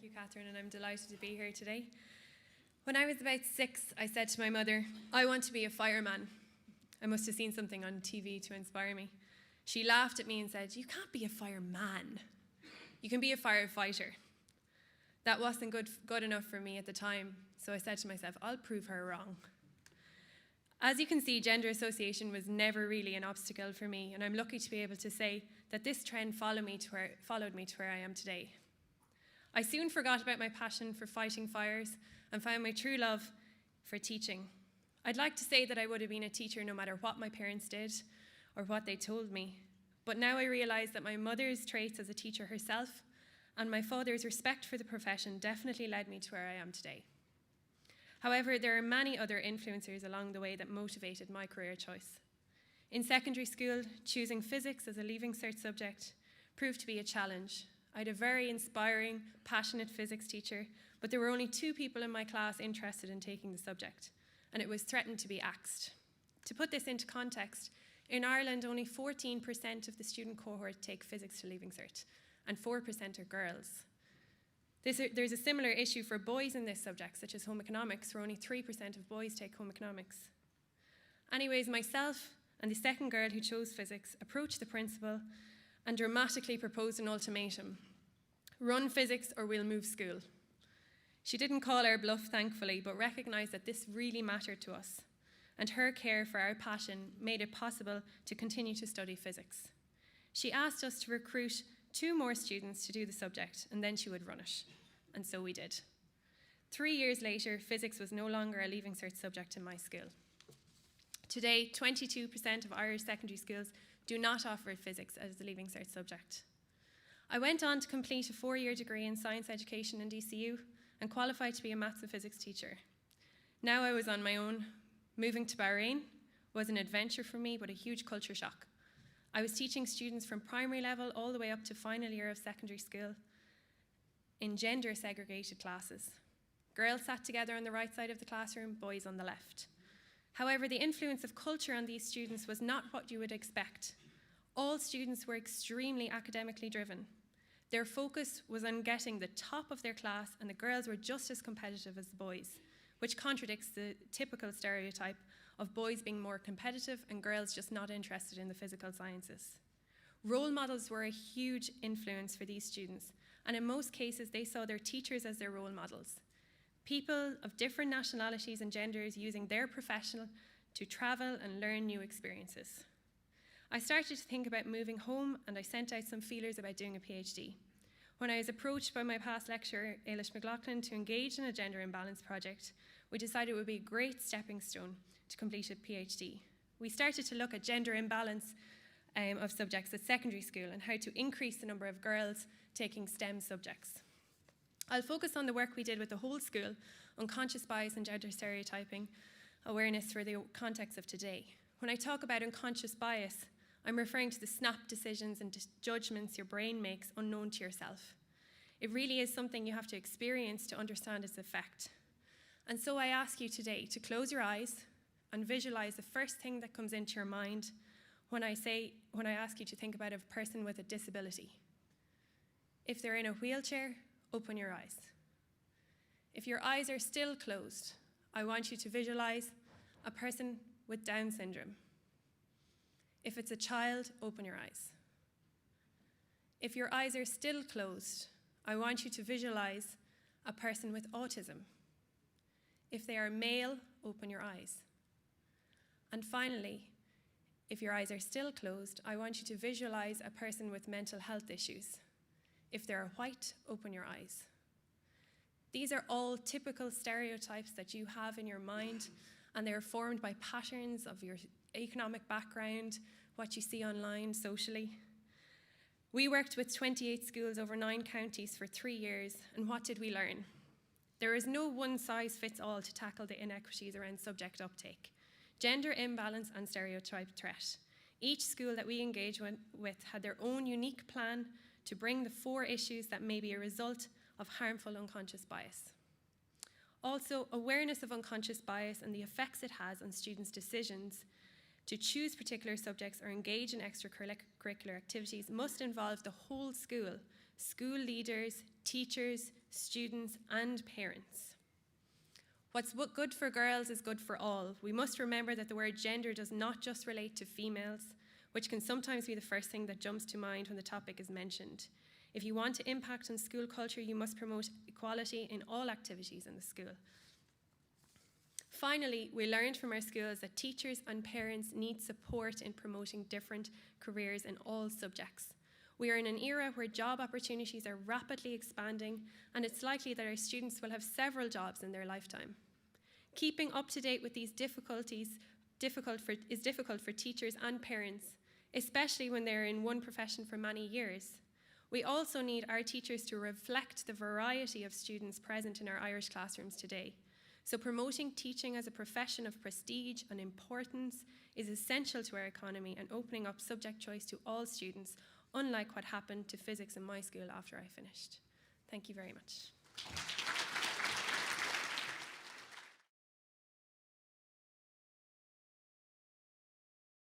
Thank you, Catherine, and I'm delighted to be here today. When I was about 6, I said to my mother, I want to be a fireman. I must have seen something on TV to inspire me. She laughed at me and said, you can't be a fireman. You can be a firefighter. That wasn't good enough for me at the time, so I said to myself, I'll prove her wrong. As you can see, gender association was never really an obstacle for me, and I'm lucky to be able to say that this trend followed me to where I am today. I soon forgot about my passion for fighting fires and found my true love for teaching. I'd like to say that I would have been a teacher no matter what my parents did or what they told me, but now I realise that my mother's traits as a teacher herself and my father's respect for the profession definitely led me to where I am today. However, there are many other influencers along the way that motivated my career choice. In secondary school, choosing physics as a Leaving Cert subject proved to be a challenge. I had a very inspiring, passionate physics teacher, but there were only 2 people in my class interested in taking the subject, and it was threatened to be axed. To put this into context, in Ireland, only 14% of the student cohort take physics to Leaving Cert, and 4% are girls. There's a similar issue for boys in this subject, such as home economics, where only 3% of boys take home economics. Anyways, myself and the second girl who chose physics approached the principal and dramatically proposed an ultimatum. Run physics or we'll move school. She didn't call our bluff, thankfully, but recognised that this really mattered to us, and her care for our passion made it possible to continue to study physics. She asked us to recruit 2 more students to do the subject, and then she would run it. And so we did. 3 years later, physics was no longer a Leaving Cert subject in my school. Today, 22% of Irish secondary schools do not offer physics as a Leaving Cert subject. I went on to complete a 4-year degree in science education in DCU and qualified to be a maths and physics teacher. Now I was on my own. Moving to Bahrain was an adventure for me, but a huge culture shock. I was teaching students from primary level all the way up to final year of secondary school in gender segregated classes. Girls sat together on the right side of the classroom, boys on the left. However, the influence of culture on these students was not what you would expect. All students were extremely academically driven. Their focus was on getting the top of their class, and the girls were just as competitive as the boys, which contradicts the typical stereotype of boys being more competitive and girls just not interested in the physical sciences. Role models were a huge influence for these students, and in most cases they saw their teachers as their role models. People of different nationalities and genders using their profession to travel and learn new experiences. I started to think about moving home, and I sent out some feelers about doing a PhD. When I was approached by my past lecturer, Ailish McLaughlin, to engage in a gender imbalance project, we decided it would be a great stepping stone to complete a PhD. We started to look at gender imbalance of subjects at secondary school and how to increase the number of girls taking STEM subjects. I'll focus on the work we did with the whole school, unconscious bias and gender stereotyping awareness for the context of today. When I talk about unconscious bias, I'm referring to the snap decisions and judgments your brain makes unknown to yourself. It really is something you have to experience to understand its effect. And so I ask you today to close your eyes and visualize the first thing that comes into your mind when I ask you to think about a person with a disability. If they're in a wheelchair, open your eyes. If your eyes are still closed, I want you to visualize a person with Down syndrome. If it's a child, open your eyes. If your eyes are still closed, I want you to visualize a person with autism. If they are male, open your eyes. And finally, if your eyes are still closed, I want you to visualize a person with mental health issues. If they're white, open your eyes. These are all typical stereotypes that you have in your mind, and they're formed by patterns of your economic background, what you see online, socially. We worked with 28 schools over 9 counties for 3 years, and what did we learn? There is no one-size-fits-all to tackle the inequities around subject uptake, gender imbalance and stereotype threat. Each school that we engaged with had their own unique plan to bring the 4 issues that may be a result of harmful unconscious bias. Also, awareness of unconscious bias and the effects it has on students' decisions to choose particular subjects or engage in extracurricular activities must involve the whole school school leaders, teachers, students, and parents. What's good for girls is good for all. We must remember that the word gender does not just relate to females, which can sometimes be the first thing that jumps to mind when the topic is mentioned. If you want to impact on school culture, you must promote equality in all activities in the school. Finally, we learned from our schools that teachers and parents need support in promoting different careers in all subjects. We are in an era where job opportunities are rapidly expanding, and it's likely that our students will have several jobs in their lifetime. Keeping up to date with these difficulties is difficult for teachers and parents, especially when they're in one profession for many years. We also need our teachers to reflect the variety of students present in our Irish classrooms today. So promoting teaching as a profession of prestige and importance is essential to our economy and opening up subject choice to all students, unlike what happened to physics in my school after I finished. Thank you very much.